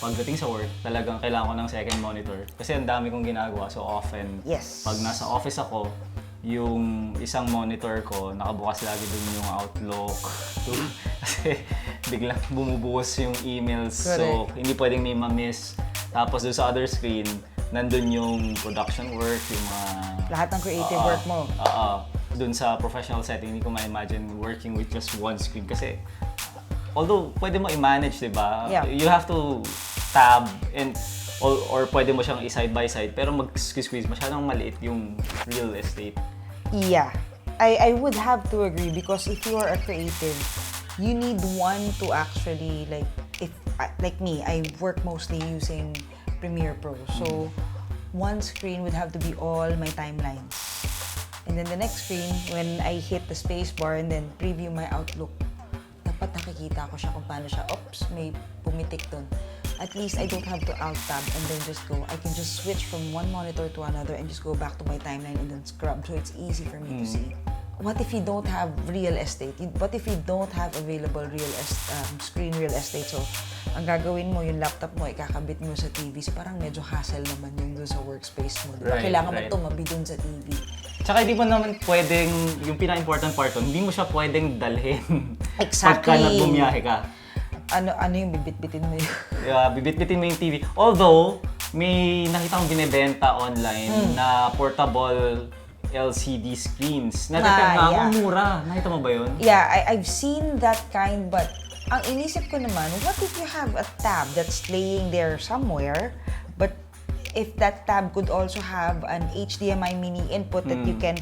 pagdating sa work, talagang kailangan ko ng second monitor. Kasi ang dami kong ginagawa, so often, Yes. pag nasa office ako, yung isang monitor ko, nakabukas lagi dun yung Outlook. Kasi biglang bumubuhos yung emails, so hindi pwedeng may ma-miss. Tapos dun sa other screen, nandun yung production work, yung mga... Lahat ng creative work mo. Dun sa professional setting, hindi ko ma-imagine working with just one screen. Kasi, although pwede mo i-manage, di ba? Yeah. You have to tab and or pwede mo siyang i-side by side, pero mag-squeeze masyadong maliit yung real estate. Yeah. I would have to agree because if you are a creative, you need one to actually, like me, I work mostly using Premiere Pro. So, one screen would have to be all my timelines. And then the next screen, when I hit the space bar and then preview my Outlook, dapat nakikita ko siya kung paano siya, oops, may pumitik dun. At least I don't have to alt-tab and then just go. I can just switch from one monitor to another and just go back to my timeline and then scrub. So it's easy for me to see. What if you don't have real estate? What if you don't have available screen real estate? So, ang gagawin mo, yung laptop mo, ikakabit mo sa TV. So, parang medyo hassle naman yung doon sa workspace mo. Diba? Kailangan mo tumabi doon sa TV. Tsaka hindi mo naman pwedeng, yung pinaka-important part hindi mo siya pwedeng dalhin. Exactly. Pagka nagbumiyahe ka. Ano yung bibit-bitin mo yun? Bibit-bitin mo yung TV. Although, may nakita kong binibenta online na portable LCD screens. Natatag na mura. Nakita mo ba yun? Yeah, I've seen that kind, but ang inisip ko naman, what if you have a tab that's laying there somewhere, but if that tab could also have an HDMI mini input that you can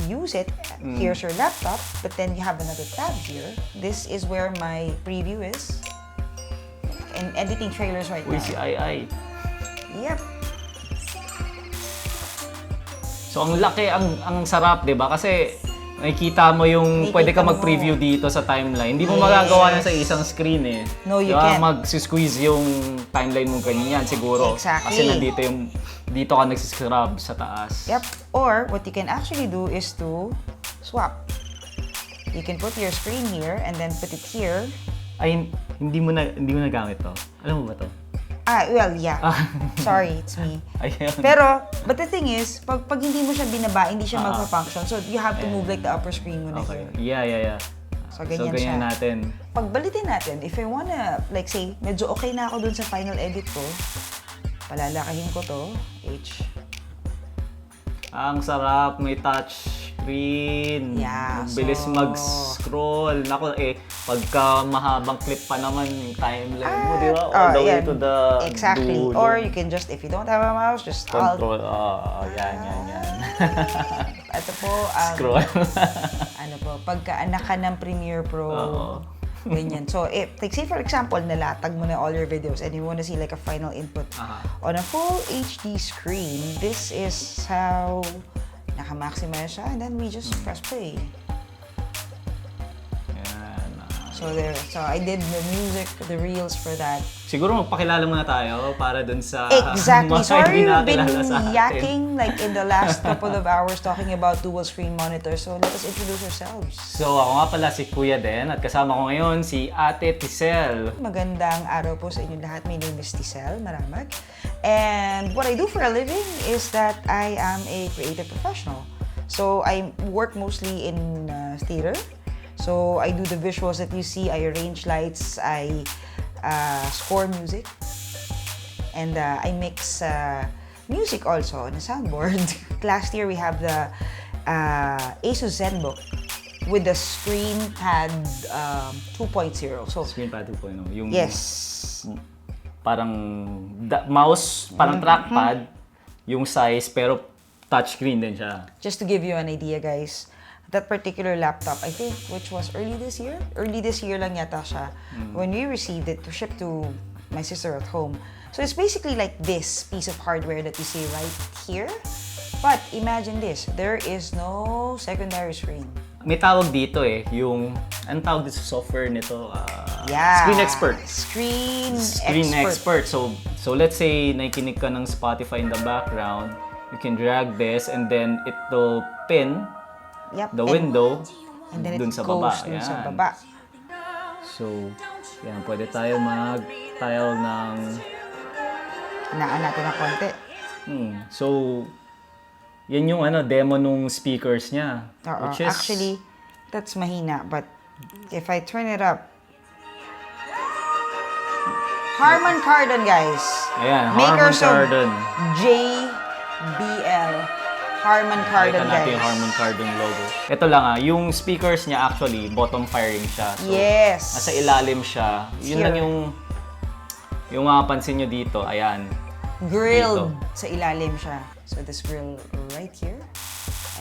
use it, here's your laptop, but then you have another tab here. This is where my preview is. And editing trailers right now. Uy, si Ai. Yep. So, ang laki, ang sarap, di ba? Kasi, nakikita mo yung pwede ka mag-preview dito sa timeline. Hindi mo magagawa yan sa isang screen eh. No, you can't. Mag-squeeze yung timeline mo ganyan siguro. Exactly. Kasi dito ka nagsiscrub sa taas. Yep. Or, what you can actually do is to swap. You can put your screen here and then put it here. Ay, hindi mo nagamit to. Alam mo ba to? Well, yeah. Sorry, it's me. Ayun. Pero, but the thing is, pag hindi mo siya binaba, hindi siya magpa-function. So, you have to move like the upper screen mo na here. Yeah. So, ganyan siya. Natin. Pagbalitin natin, if I wanna, like say, medyo okay na ako dun sa final edit ko, palalakahin ko to, H. Ang sarap, may touch screen. Yeah, Bilis so... mag-scroll. Naku, pagka mahabang clip pa naman yung timeline mo, di ba? All the way to the exactly. dulo. Or you can just, if you don't have a mouse, just control. Yan. Ito po, Scroll. pagka-anak ka ng Premiere Pro, ganyan. So, like say for example, nalatag mo na all your videos and you want to see like a final input. On a full HD screen, this is how naka-maximize siya and then we just press play. Yan. So there. So I did the music, the reels for that. Siguro magpakilala muna tayo para dun sa Exactly. mga Sorry, hindi we've been nakilala sa atin. yakking like in the last couple of hours talking about dual screen monitors. So let us introduce ourselves. So ako nga pala si Kuya Den at kasama ko ngayon si Ate Tcel. Magandang araw po sa inyo lahat. My name is Tcel Maramag. And what I do for a living is that I am a creative professional. So I work mostly in theater. So I do the visuals that you see. I arrange lights. I score music. And I mix music also on a soundboard. Last year we have the ASUS ZenBook with the ScreenPad 2.0. So ScreenPad 2.0. Yung yes. Parang mouse, parang trackpad, yung size, pero touchscreen din siya. Just to give you an idea, guys, that particular laptop, I think, which was early this year lang yata siya, when we received it to ship to my sister at home. So it's basically like this piece of hardware that you see right here. But imagine this, there is no secondary screen. May tawag dito yung, anong tawag dito sa software nito? Screen Expert. Screen Expert. So let's say nakikinig ka ng Spotify in the background, you can drag this and then it will pin the window and then dun sa baba. Dun sa baba. So, yan, pwede tayo mag-tile ng hinaan natin ng konti. So, yan yung demo nung speakers niya. Which is... Actually, that's mahina. But if I turn it up, Harman Kardon, guys. Ayan, Makers Harman Kardon. of JBL. Harman Kardon, Nakita natin yung Harman Kardon logo. Ito lang yung speakers niya actually, bottom firing siya. So, yes. nasa ilalim siya. Yun lang yung mapapansin nyo dito. Ayan. Grilled dito. sa ilalim siya. So this grill right here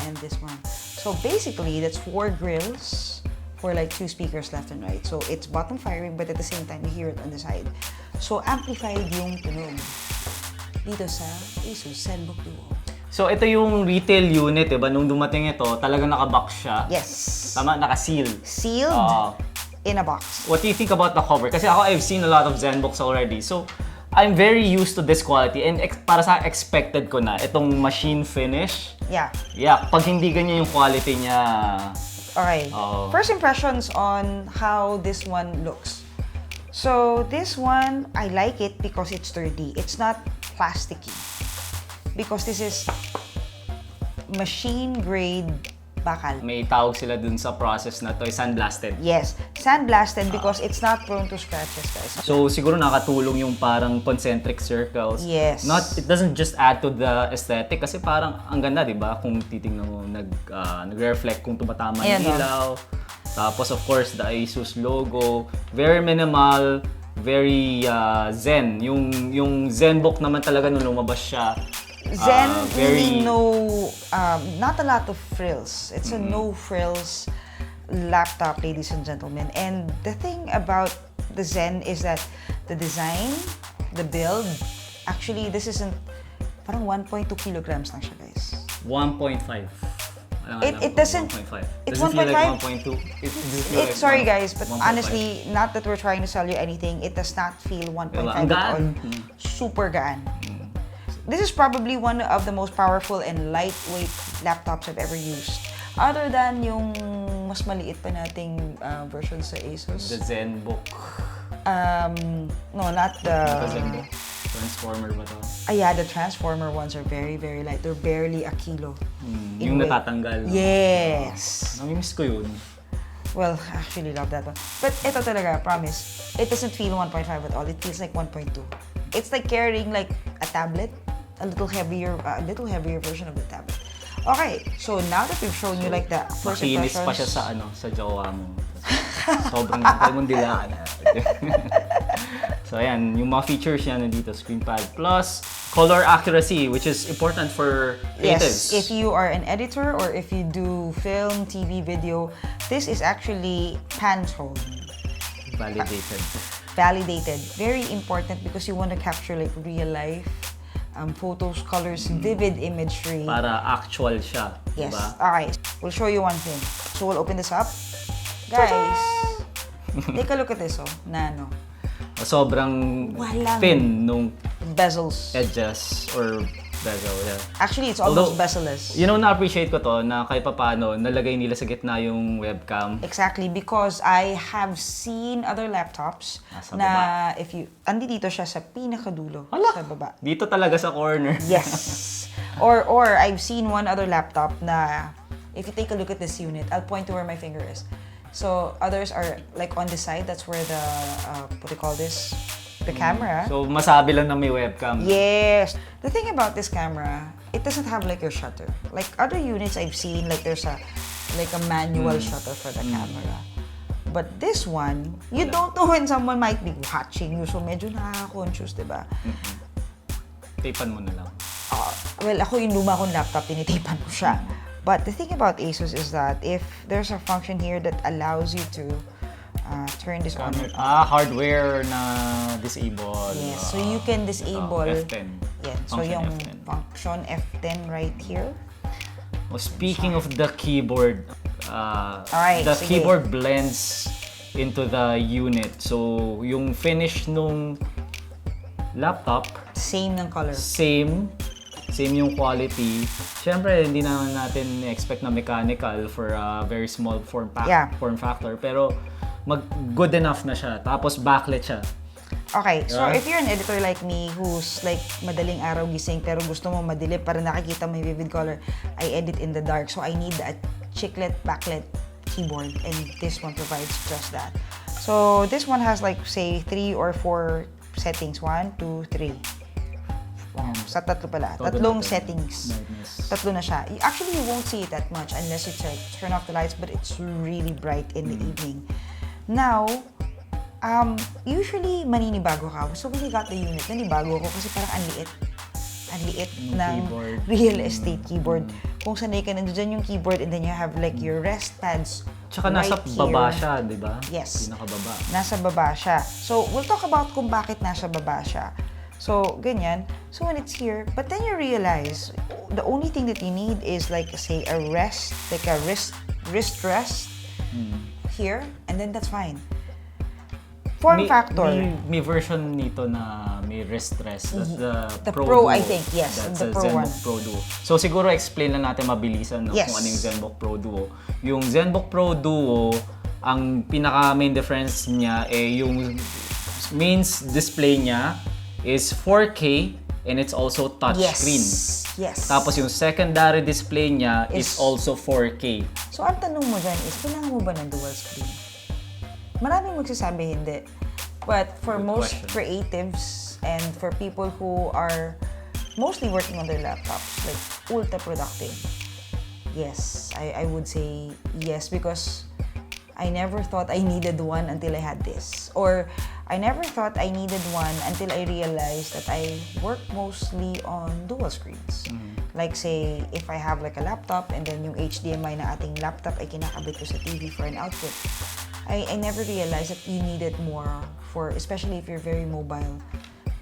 and this one. So basically, that's 4 grills for like 2 speakers left and right. So it's bottom firing, but at the same time, you hear it on the side. So amplified yung tunog dito sa ASUS ZenBook Duo. So ito yung retail unit, diba? Nung dumating ito, talaga naka-box siya. Yes. Tama, naka-seal. Sealed in a box. What do you think about the cover? Kasi ako, I've seen a lot of ZenBooks already. So, I'm very used to this quality and para sa expected ko na itong machine finish. Yeah. Yeah, pag hindi ganyan yung quality niya. Okay. First impressions on how this one looks. So this one, I like it because it's sturdy. It's not plasticky. Because this is machine grade bakal. May tawag sila dun sa process na to, sandblasted. Yes, sandblasted because it's not prone to scratches, guys. So siguro nakatulong yung parang concentric circles. Yes. It doesn't just add to the aesthetic kasi parang ang ganda, 'di ba? Kung titingnan mo nag-reflect kung tumatama yung ilaw. Tapos of course the ASUS logo, very minimal, very zen. Yung ZenBook naman talaga nung lumabas siya. Zen really not a lot of frills. It's a no-frills laptop, ladies and gentlemen. And the thing about the Zen is that the design, the build, actually this isn't, parang 1.2 kilograms lang siya, guys. 1.5. It doesn't, 1.5. it's Does it feel 1.5? like 1.2? Sorry guys, but 1.5. honestly, not that we're trying to sell you anything, it does not feel 1.5 Ang at all. gaan. Super gaan. This is probably one of the most powerful and lightweight laptops I've ever used. Other than yung mas maliit pa nating version sa ASUS. The ZenBook. No, not the... The ZenBook. Transformer ba to? Yeah, the Transformer ones are very, very light. They're barely a kilo. Yung natatanggal. Yes. Namimiss ko yun. Well, I actually love that one. But ito talaga, promise, it doesn't feel 1.5 at all. It feels like 1.2. It's like carrying like a tablet, a little heavier version of the tablet. Okay, so now that we've shown you like the first Makinis impressions... pa siya sa jowa mo. Sobrang pwede mong dilaan. So ayan, yung mga features niya nandito, ScreenPad plus color accuracy, which is important for creatives. Yes, if you are an editor or if you do film, TV, video, this is actually Pantone. Validated. Very important because you want to capture like real life photos, colors, vivid imagery. Para actual siya, Yes. diba? Alright, we'll show you one thing. So we'll open this up. Guys, take a look at this, Nano. Sobrang Walang thin nung bezels. edges or bezel, yeah. Actually, it's almost bezel-less. You know, na-appreciate ko to na kahit papaano nalagay nila sa gitna yung webcam. Exactly, because I have seen other laptops Nasa na baba. if you... Andi dito siya sa pinakadulo. Hala! Sa baba. Dito talaga sa corner. Yes. Or I've seen one other laptop na if you take a look at this unit, I'll point to where my finger is. So others are like on the side. That's where the what do you call this? The camera. So masabi lang na may webcam. Yes. The thing about this camera, it doesn't have like your shutter. Like other units I've seen, like there's a manual shutter for the camera. But this one, you don't know when someone might be watching you, so medyo nakaka-conscious, diba? Tapan mo na lang. Well, ako yung luma kong laptop, tinitipan ko siya. But the thing about ASUS is that if there's a function here that allows you to turn this on. Hardware na disable. Yes, so you can disable. F10. Yeah, so Function yung F10. function F10 right here. Oh, speaking of the keyboard, Alright, the sige. keyboard blends into the unit. So, yung finish nung laptop, Same ng color. same yung quality. Siyempre, hindi naman natin expect na mechanical for a very small form factor. Pero, good enough na siya. Tapos, backlit siya. Okay, so if you're an editor like me who's like madaling araw gising pero gusto mo madilim para nakikita mo yung vivid color, I edit in the dark. So I need a chiclet backlit keyboard and this one provides just that. So this one has like say 3 or 4 settings. 1, 2, 3. Sa tatlo pala. Tatlong settings. Tatlo na siya. Actually, you won't see it that much unless you turn off the lights, but it's really bright in the evening. Now, usually maninibago ka. So when I got the unit, nanibago ako kasi parang ang liit. Ang liit ng keyboard. real estate keyboard. Kung sanay ka nandiyan yung keyboard and then you have like your rest pads. Tsaka right nasa baba here. siya, di ba? Yes. Pinakababa. Nasa baba siya. So, we'll talk about kung bakit nasa baba siya. So, ganyan. So, when it's here, but then you realize, the only thing that you need is like, say, a rest, like a wrist rest here, and then that's fine. Form factor. May version nito na may wrist rest. That's The Pro Pro, Duo. I think, yes. That's The the Pro one. ZenBook Pro Duo. So siguro explain lang natin mabilisan no, Yes. kung ano yung ZenBook Pro Duo. Yung ZenBook Pro Duo, ang pinaka main difference niya yung main display niya is 4K and it's also touchscreen. Yes. Tapos yung secondary display niya is also 4K. So, ang tanong mo dyan is, kailangan mo ba ng dual screen? Maraming magsasabi hindi. But for Good most question. creatives and for people who are mostly working on their laptops, like ultra productive, yes, I would say yes because I never thought I needed one until I had this. Or I never thought I needed one until I realized that I work mostly on dual screens. Like say, if I have like a laptop and then yung HDMI na ating laptop ay kinakabit ko sa TV for an output. I never realized that you needed more for, especially if you're very mobile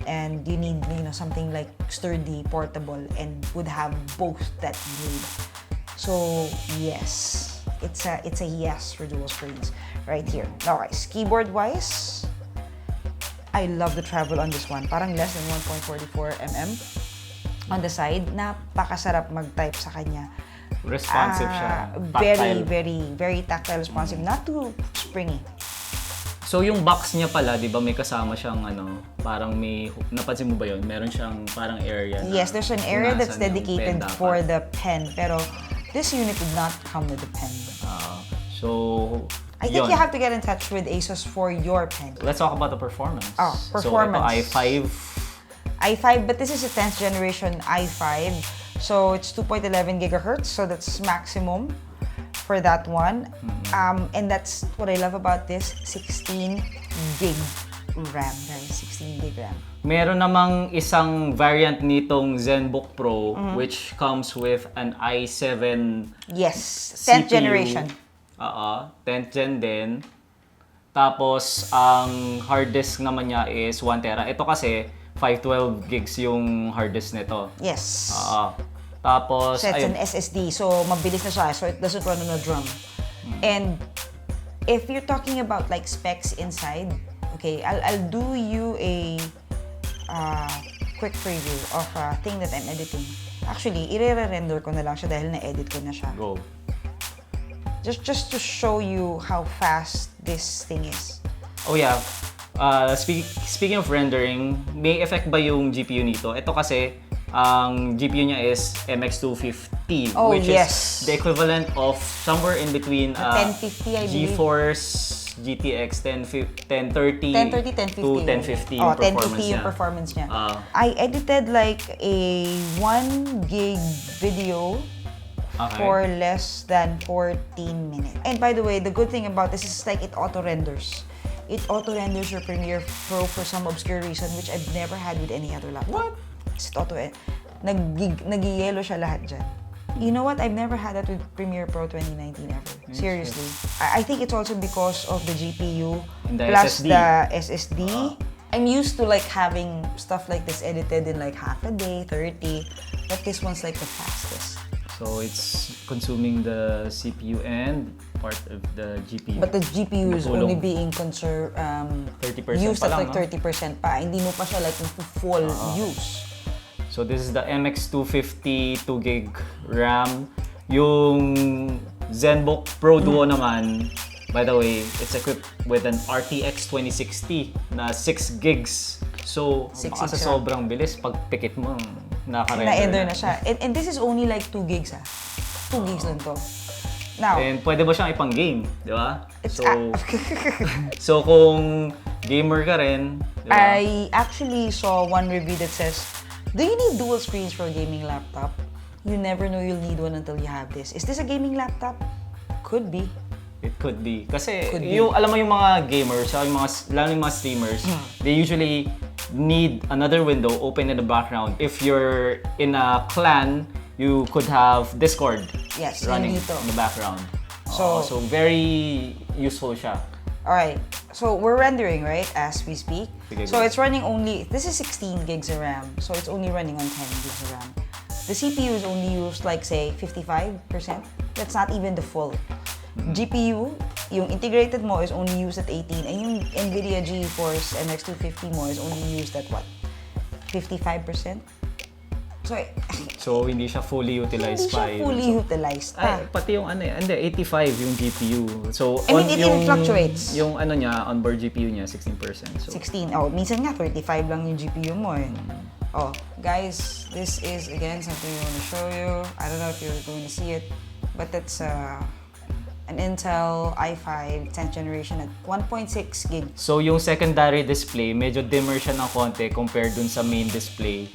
and you need, you know, something like sturdy, portable, and would have both that you need. So yes, it's a yes for dual screens right here. Now guys, keyboard wise, I love the travel on this one. Parang less than 1.44 mm on the side. Napakasarap mag-type sa kanya. Responsive siya. Very, Tactile. very tactile, responsive. Not too springy. So yung box niya pala, di ba may kasama siyang parang may, napansin mo ba yun? Meron siyang parang area na Yes, there's an area that's punasan yung dedicated pen dapat. for the pen. Pero this unit did not come with the pen. So, I think yun. you have to get in touch with ASUS for your pen. Let's talk about the performance. Oh, performance. So ito i5, but this is a 10th generation i5. So it's 2.11 gigahertz, so that's maximum for that one. And that's what I love about this, 16 gig RAM, guys, 16 gig RAM. Meron namang isang variant nitong ZenBook Pro which comes with an i7 Yes, 10th CPU. generation. 10th gen din. Tapos, ang hard disk naman niya is 1 tera. Ito kasi, 512 gigs yung hard disk nito. Yes. Tapos, So it's ayun. an SSD, so mabilis na siya, so it doesn't run on a drum. And if you're talking about like specs inside, okay, I'll do you a quick preview of a thing that I'm editing. Actually, i-render ko na lang siya dahil na-edit ko na siya. Go. Just to show you how fast this thing is. Oh yeah. Speaking of rendering, may effect ba yung GPU nito? Ito kasi, ang GPU niya is MX250, Oh, which yes. is the equivalent of somewhere in between 1050, I believe. GeForce GTX 1030 1030, 1050. to 1050 Oh, yung performance 1050 yung niya. performance niya. Ah. I edited like a 1 gig video for less than 14 minutes. And by the way, the good thing about this is like it auto-renders. It auto-renders your Premiere Pro for some obscure reason, which I've never had with any other laptop. What? It auto nag-yellow siya lahat dyan. You know what? I've never had that with Premiere Pro 2019 ever. Seriously. I think it's also because of the GPU And the plus SSD. the SSD. I'm used to like having stuff like this edited in like half a day, 30, but this one's like the fastest. So it's consuming the CPU and part of the GPU. But the GPU is Gulong. only being 30% used pa at lang, like 30% pa. Hindi mo pa siya like full use. So this is the MX250 2 gig RAM. Yung ZenBook Pro Duo naman, By the way, it's equipped with an RTX 2060 na 6 gigs. So, sa sobrang bilis, pag pikit mo, na-render na siya. And this is only like 2 gigs 2 gigs lang to. Now, and pwede mo siyang ipang-game, di ba? So kung gamer ka rin, di ba? I actually saw one review that says, do you need dual screens for a gaming laptop? You never know you'll need one until you have this. Is this a gaming laptop? Could be. It could be. Kasi alam mo yung mga gamers, lalo yung mga streamers, they usually need another window open in the background. If you're in a clan, you could have Discord running in the background. So very useful siya. Alright, so we're rendering, right, as we speak. So it's running only, this is 16 gigs of RAM, so it's only running on 10 gigs of RAM. The CPU is only used like, say, 55%. That's not even the full. GPU, yung integrated mo is only used at 18, and yung NVIDIA GeForce MX 250 mo is only used at what? 55%? So hindi siya fully utilized pa. Hindi siya fully utilized pa. Ay, pati yung hindi, 85 yung GPU. So, I mean, it fluctuates. Yung niya, onboard GPU niya, 16%. So, 16. Oh, minsan nga, 35 lang yung GPU mo eh. Oh, guys, this is, again, something I want to show you. I don't know if you're going to see it, but it's an Intel i5 10th generation at 1.6 gig. So, yung secondary display, medyo dimmer siya ng konti compared dun sa main display.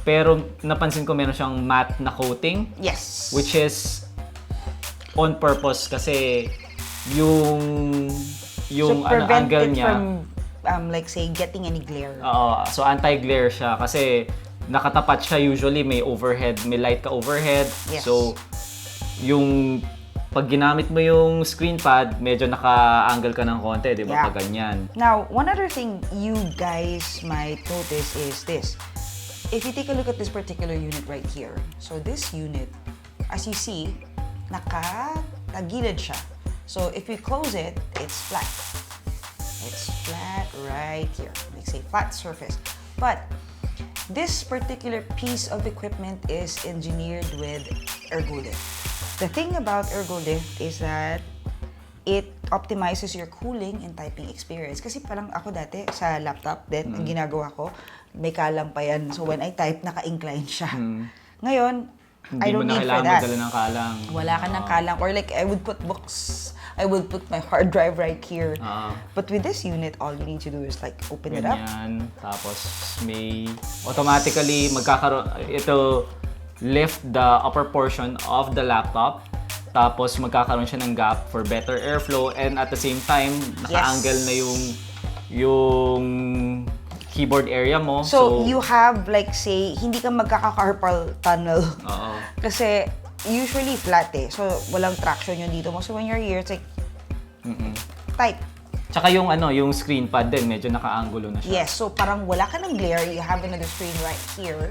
Pero napansin ko meron siyang matte na coating. Yes. Which is on purpose kasi yung angle niya from like say getting any glare. So anti-glare siya kasi nakatapat siya, usually may overhead, may light ka overhead. Yes. So yung pag ginamit mo yung ScreenPad, medyo naka-angle ka ng konti, di ba? Pag ganyan. Now, one other thing you guys might notice is this. If you take a look at this particular unit right here, so this unit, as you see, nakatagilid siya. So if we close it, it's flat. It's flat right here. Like say flat surface. But this particular piece of equipment is engineered with ErgoLift. The thing about ErgoLift is that it optimizes your cooling and typing experience. Kasi parang ako dati sa laptop din, ang ginagawa ko, may kalang pa yan. So when I type, naka-incline siya. Ngayon, I don't need for that. Hindi mo na kailangan magdala ng kalang. Wala ka ng kalang. Or like, I would put books, I would put my hard drive right here. But with this unit, all you need to do is like open it up. Tapos may automatically ito lift the upper portion of the laptop. Tapos magkakaroon siya ng gap for better airflow, and at the same time, naka-angle na yung keyboard area mo. So you have like say, hindi ka magkaka-carpal tunnel. Kasi usually flat So walang traction yun dito mo. So when you're here, it's like type. Tsaka yung ScreenPad din, medyo naka-angulo na siya. Yes, so parang wala ka ng glare. You have another screen right here.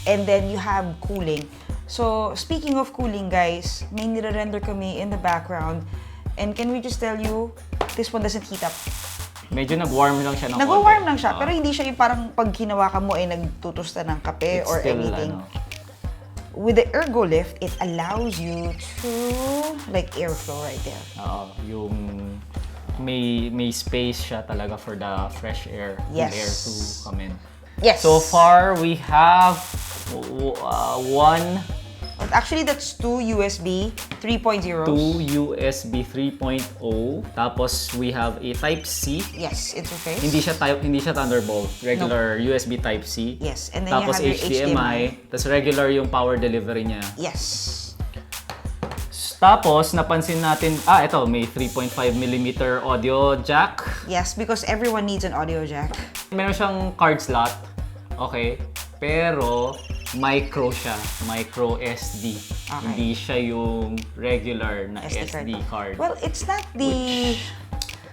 And then you have cooling. So, speaking of cooling, guys, may nire-render kami in the background. And can we just tell you, this one doesn't heat up. Medyo nag-warm lang siya ng konti. Nag-warm lang siya, pero hindi siya yung parang pag hinawakan mo ay nagtutusta ng kape or anything. With the ErgoLift, it allows you to like airflow right there. Yung may space siya talaga for the fresh air, yes. air to come in. Yes. So far, we have one. Actually, that's two USB 3.0. Two USB 3.0. Tapos we have a Type-C. Yes, interface. Hindi siya Thunderbolt. Regular USB Type-C. Yes, and then tapos you have your HDMI. Tapos regular yung power delivery niya. Yes. Tapos napansin natin, ito may 3.5mm audio jack. Yes, because everyone needs an audio jack. Meron siyang card slot. Okay. Pero micro siya, micro SD. Okay. Hindi siya yung regular na SD card. Well, it's not the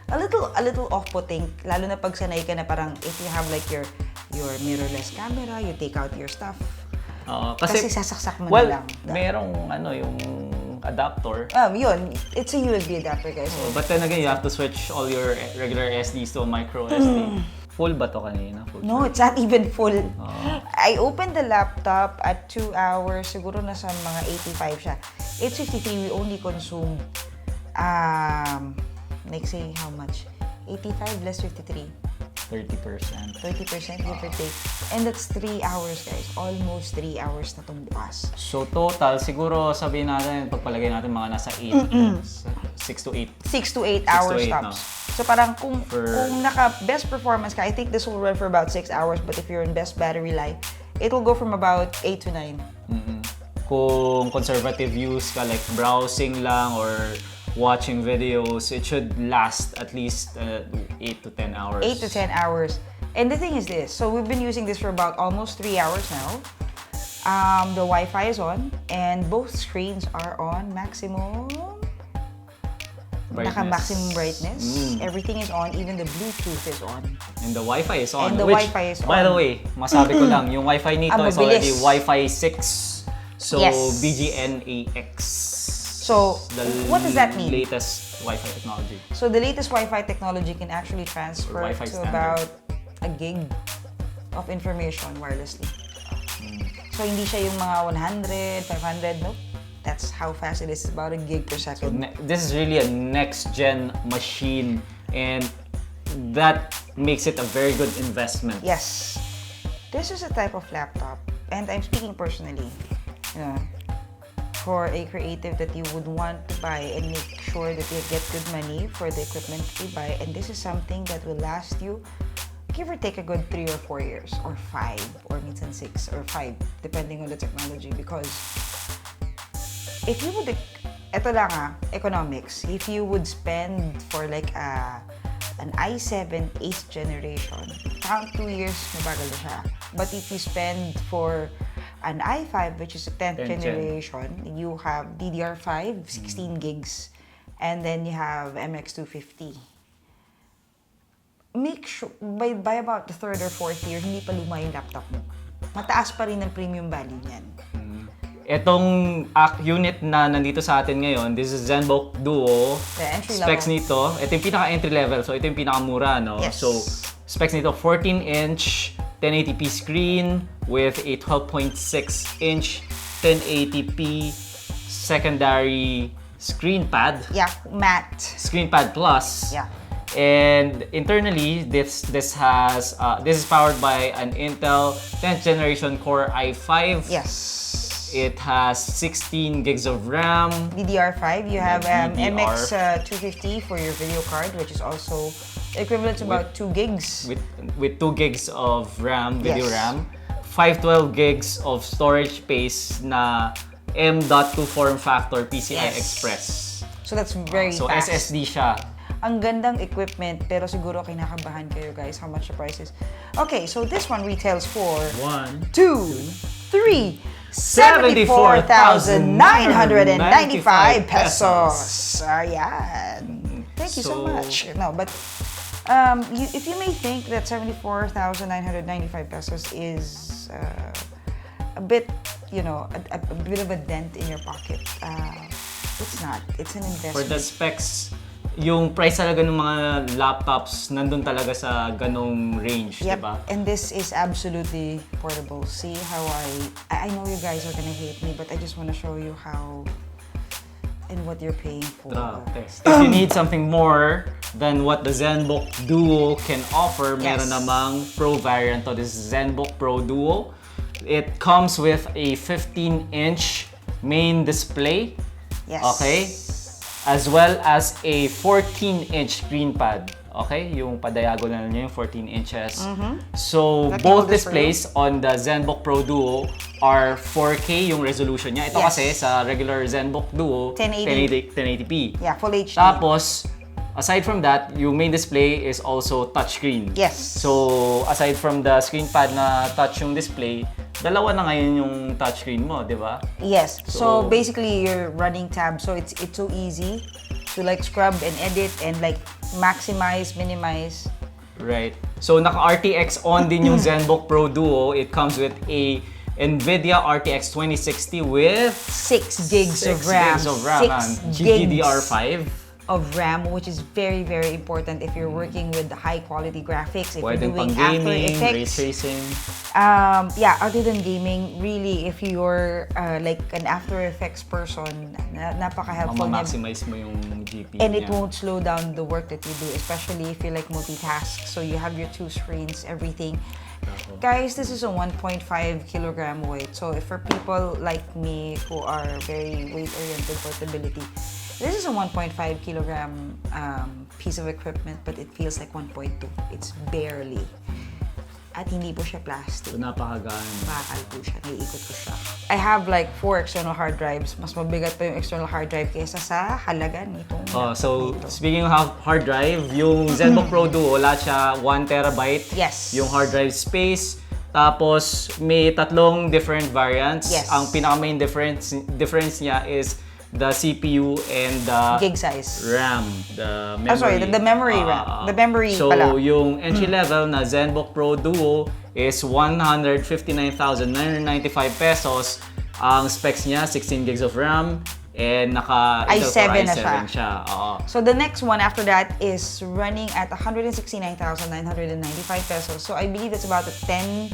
a little off-putting, lalo na pag sanay ka na parang if you have like your mirrorless camera, you take out your stuff. Kasi sasaksak mo na lang. Merong yung adapter. Yun. It's a USB adapter, guys. But then again, you have to switch all your regular SDs to a micro SD. Full ba to kanina? No, it's not even full. I opened the laptop at 2 hours. Siguro nasa mga 85 siya. 853, we only consumed like say how much? 85 less 53. 30%. 30% give or take. And that's 3 hours, guys. Almost 3 hours na itong bukas. So total, siguro sabihin natin, pagpalagay natin mga nasa 8, 6 to 8. 6 to 8 hours tops. No? So parang kung naka best performance ka, I think this will run for about 6 hours. But if you're in best battery life, it will go from about 8 to 9. Kung conservative use ka, like browsing lang or watching videos, it should last at least 8 to 10 hours. 8 to 10 hours. And the thing is this, so we've been using this for about almost 3 hours now. The Wi-Fi is on, and both screens are on maximum brightness. Naka-maximum brightness. Everything is on, even the Bluetooth is on. And the Wi-Fi is on. And the which, Wi-Fi is by on. the way, masabi ko lang, yung Wi-Fi nito is already Wi-Fi 6. So, Yes. BGNAX. So, what does that mean? Latest Wi-Fi technology. So, the latest Wi-Fi technology can actually transfer Wi-Fi to standard. about a gig of information wirelessly. So, hindi siya yung mga 100, 500, nope. That's how fast it is. It's about a gig per So, second. this is really a next-gen machine, and that makes it a very good investment. Yes. This is a type of laptop, and I'm speaking personally, you know, for a creative that you would want to buy and make sure that you get good money for the equipment that you buy. And this is something that will last you, give or take a good 3 or 4 years, or 5, or minsan 6 or 5, depending on the technology. Because if you would, eto lang economics, if you would spend for like an i7 8th generation, count 2 years, mabagal na siya. But if you spend for an i5, which is a 10th generation, you have DDR5, 16 gigs, and then you have MX250. Make sure, by about the 3rd or 4th year, hindi pa luma yung laptop mo. Mataas pa rin ang premium value niyan. Etong unit na nandito sa atin ngayon, this is ZenBook Duo. The entry Specs level. nito, ito yung pinaka-entry level. So, ito yung pinakamura, no? Yes. So, specs nito, 14-inch 1080p screen with a 12.6-inch 1080p secondary ScreenPad. Yeah, matte. ScreenPad Plus. Yeah. And internally, this is powered by an Intel 10th generation Core i5. Yes. It has 16 gigs of RAM. DDR5, you have DDR. MX250 for your video card, which is also equivalent to about 2 gigs. With 2 gigs of RAM, video Yes. RAM. 512 gigs of storage space na M.2 form factor PCI Yes. Express. So that's very So fast. SSD siya. Ang gandang equipment, pero siguro kinakabahan kayo guys how much the price is. Okay, so this one retails for 1, 2, 3, 74,995 pesos. Ayan. Thank you so much. No, but if you may think that 74,995 pesos is a bit, you know, a bit of a dent in your pocket, it's not. It's an investment. For the specs, yung price talaga ng mga laptops nandun talaga sa ganong range, Yep. diba? And this is absolutely portable. See how I know you guys are gonna hate me, but I just want to show you how and what you're paying for. If you need something more than what the ZenBook Duo can offer, Yes. meron namang Pro variant to. This is ZenBook Pro Duo. It comes with a 15-inch main display. Yes. Okay? As well as a 14-inch ScreenPad. Okay? Yung pa-diagonal niya, yung 14 inches. So, Let me both hold this for you. displays on the ZenBook Pro Duo are 4K yung resolution niya. Ito Yes. kasi sa regular ZenBook Duo, 1080p. Yeah, full HD. Tapos, aside from that, yung main display is also touchscreen. Yes. So, aside from the ScreenPad na touch yung display, dalawa na ngayon yung touchscreen mo, di ba? Yes. So So- basically, you're running tabs, so it's so easy to like scrub and edit and like maximize, minimize. Right. So, naka-RTX on din yung ZenBook Pro Duo. It comes with a NVIDIA RTX 2060 with 6 gigs 6 of RAM. gigs of RAM 6 and gigs GDDR5. of RAM, which is very, very important if you're working with high quality graphics, if Pwedeng you're doing pang After gaming, ray Effects. tracing. Yeah, other than gaming, really, if you're like an After Effects person, napaka-helpful niya. Maximize mo yung GPU and niya. it won't slow down the work that you do, especially if you like multitask. So you have your 2 screens, everything. Guys, this is a 1.5 kilogram weight. So if for people like me who are very weight-oriented portability, this is a 1.5 kilogram piece of equipment, but it feels like 1.2. It's barely. At hindi po siya plastic. So, napakagaan. Bakal po siya. Naiikot ko siya. I have like 4 external hard drives. Mas mabigat pa yung external hard drive kaysa sa halaga nitong so, speaking of hard drive, yung ZenBook Pro Duo, wala siya 1 terabyte. Yes. Yung hard drive space. Tapos, may 3 different variants. Yes. Ang pinaka-main difference niya is the CPU and the gig size RAM, the memory. Sorry, the memory RAM. The memory so, pala. yung entry level na ZenBook Pro Duo is 159,995 pesos. Ang specs niya, 16 gigs of RAM and i7 na siya. So the next one after that is running at 169,995 pesos. So I believe it's about a 10,000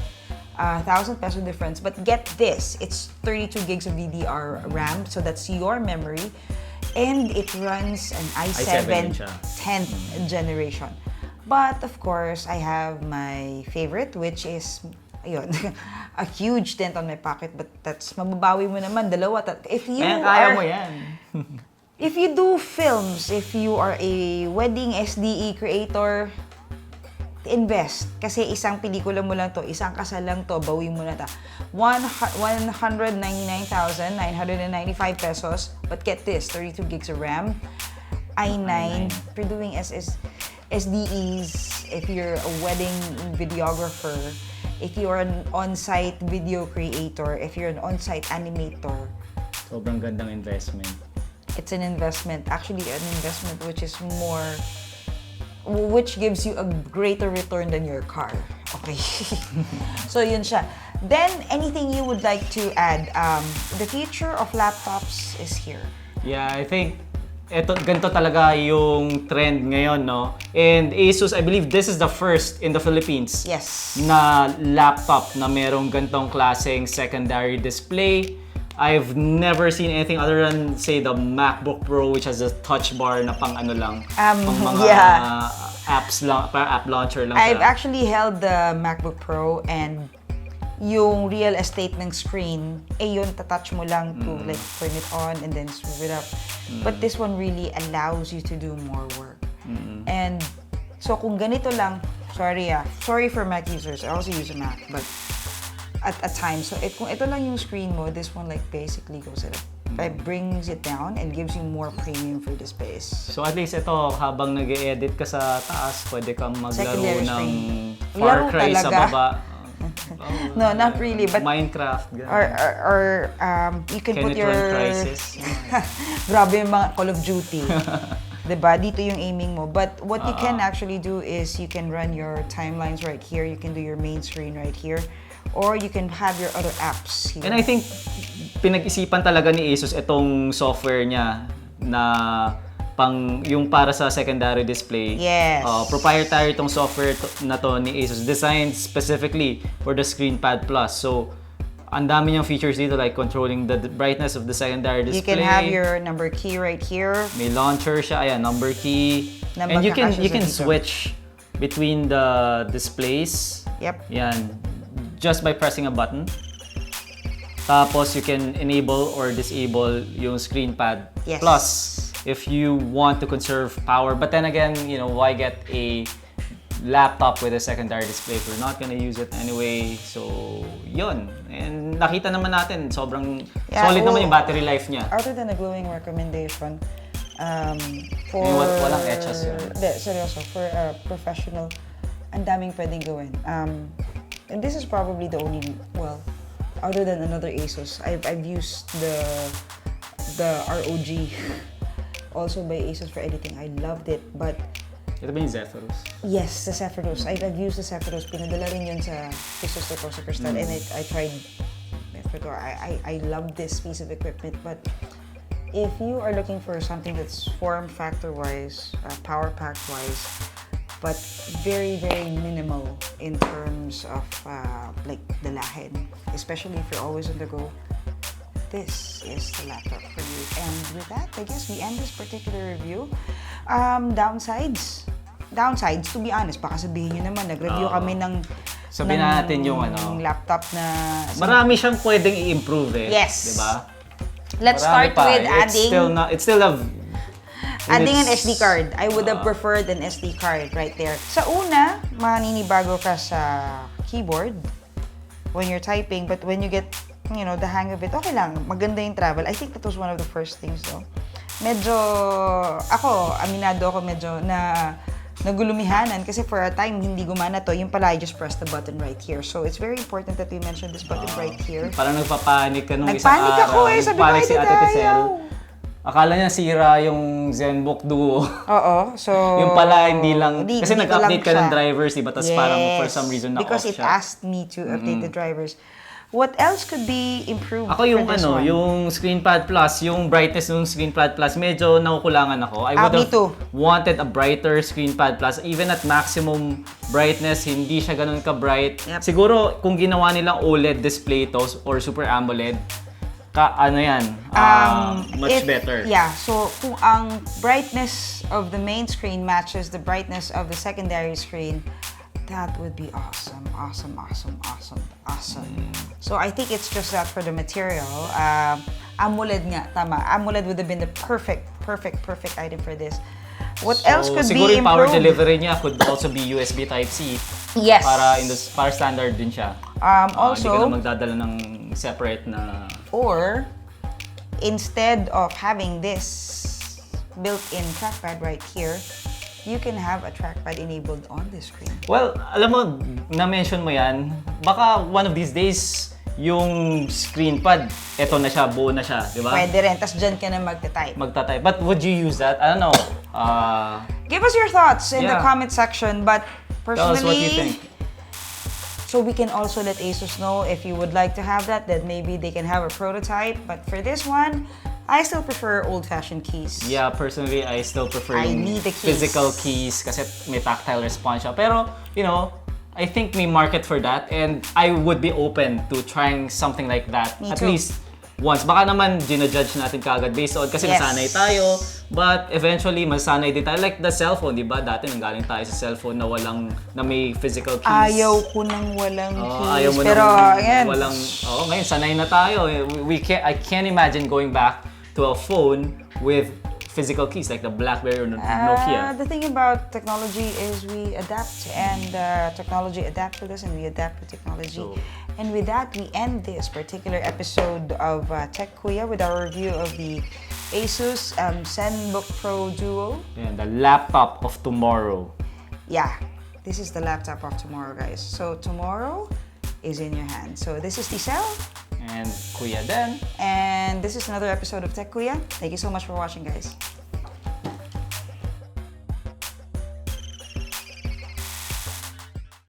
peso difference. But get this, it's 32 gigs of DDR RAM, so that's your memory. And it runs an i7 10th generation. But of course, I have my favorite, which is, ayun, a huge dent on my pocket. But that's, mababawi mo naman, dalawa. If you kaya mo yan. If you do films, if you are a wedding SDE creator, invest. Kasi isang pelikula mo lang to, isang kasal lang to, bawi mo na ta. 199,995 pesos. But get this, 32 gigs of RAM, i9, if you're doing SDEs, if you're a wedding videographer, if you're an on-site video creator, if you're an on-site animator. Sobrang gandang investment. It's an investment. Actually, an investment which gives you a greater return than your car. Okay. So, yun siya. Then, anything you would like to add? The future of laptops is here. Yeah, I think ganito talaga yung trend ngayon, no? And ASUS, I believe this is the first in the Philippines na laptop na merong ganitong klaseng secondary display. I've never seen anything other than, say, the MacBook Pro, which has a touch bar na pang ano lang, pang mga apps lang, para app launcher lang. I've actually held the MacBook Pro, and yung real estate ng screen, yun, tatouch mo lang to like turn it on and then screw it up. But this one really allows you to do more work. And so kung ganito lang, sorry for Mac users, I also use a Mac, but at a time. So kung ito lang yung screen mo, this one like basically goes it brings it down and gives you more premium for the space. So at least ito, habang nag-e-edit ka sa taas, pwede kang maglaro ng Laro Far Cry talaga. sa baba. No, not really, but Minecraft. Or you can put your Crisis. grabe yung mga Call of Duty. Diba? Dito yung aiming mo. But what you can actually do is you can run your timelines right here. You can do your main screen right here. Or you can have your other apps here. And I think pinag-isipan talaga ni ASUS itong software niya na yung para sa secondary display. Yes. Proprietary itong software na to ni ASUS, designed specifically for the ScreenPad Plus. So, ang dami niyang features dito, like controlling the brightness of the secondary display. You can have your number key right here. May launcher siya, ayan, number key. And you can switch between the displays. Yep. Yan. Just by pressing a button. Tapos you can enable or disable yung ScreenPad Plus if you want to conserve power. But then again, why get a laptop with a secondary display if we're not gonna use it anyway? So, yun. And nakita naman natin, sobrang solid naman yung battery life niya. Other than a glowing recommendation, for... walang etchas yun. Seryoso, for a professional, ang daming pwedeng gawin. And this is probably the only, other than another ASUS, I've used the ROG, also by ASUS for editing. I loved it, but... Ito ba yung Zephyrus? Yes, the Zephyrus. I've used the Zephyrus. Pinadala rin yun sa sister ko, Superstar, and I tried. I love this piece of equipment, but if you are looking for something that's form factor-wise, power pack-wise, but very, very minimal in terms of like dalahin, especially if you're always on the go. This is the laptop for you. And with that, I guess we end this particular review. Downsides, to be honest, baka sabihin nyo naman, nag-review kami ng sabihin natin yung laptop na... Marami siyang pwedeng i-improve eh. Yes. Diba? Let's start with adding... It's still adding an SD card. I would have preferred an SD card right there. Sa una, maninibago ka sa keyboard when you're typing, but when you get, the hang of it, okay lang. Maganda yung travel. I think that was one of the first things though. Aminado ako medyo nagulumihanan kasi for a time hindi gumana to. Yung pala, I just pressed the button right here. So it's very important that we mention this button right here. Parang nagpapanik ka nung isang araw. Nagpanik ako eh. Sabi ko, si Ate Tcel. Akala niya sira yung ZenBook Duo. Oo. So, yung pala hindi lang, kasi nag-update ka ng drivers, diba? Tapos parang for some reason na-off siya. Because it asked me to update the drivers. What else could be improved ako yung for this one? Yung ScreenPad Plus, yung brightness ng ScreenPad Plus, medyo nakukulangan ako. I would have wanted a brighter ScreenPad Plus. Even at maximum brightness, hindi siya ganun ka-bright. Yep. Siguro, kung ginawa nilang OLED display to, or Super AMOLED, much better. Yeah, so kung ang brightness of the main screen matches the brightness of the secondary screen, that would be awesome. So I think it's just that for the material. AMOLED nga, tama. AMOLED would have been the perfect item for this. What else could be improved? Siguro yung power delivery niya could also be USB Type-C. Yes. Para standard din siya. Also, hindi ka na magdadala ng separate na... Or, instead of having this built-in trackpad right here, you can have a trackpad enabled on the screen. Well, alam mo, na-mention mo yan, baka one of these days, yung ScreenPad, eto na siya, buo na siya, di ba? Pwede rin, tas dyan ka na magta-type. But would you use that? I don't know. Give us your thoughts in the comment section, but personally... Tell us what you think. So we can also let ASUS know if you would like to have that maybe they can have a prototype. But for this one, I still prefer old-fashioned keys. Yeah, personally, I still prefer need the keys. Physical keys kasi may tactile response siya. Pero, I think may market for that and I would be open to trying something like that. Me at too. least once. Baka naman ginajudge natin kaagad based on kasi nasanay tayo. But eventually, masanay din tayo. Like the cellphone, di ba? Dati nanggaling tayo sa cellphone na may physical keys. Ayaw ko nang walang keys. Ayaw mo pero, ayan. Ngayon, sanay na tayo. I can't imagine going back to a phone with physical keys like the BlackBerry or Nokia. The thing about technology is we adapt and technology adapts with us and we adapt with technology. And with that, we end this particular episode of Tech Kuya with our review of the ASUS ZenBook Pro Duo. And the laptop of tomorrow. Yeah, this is the laptop of tomorrow, guys. So tomorrow is in your hands. So this is Tcel. And Kuya Den. And this is another episode of Tech Kuya. Thank you so much for watching, guys.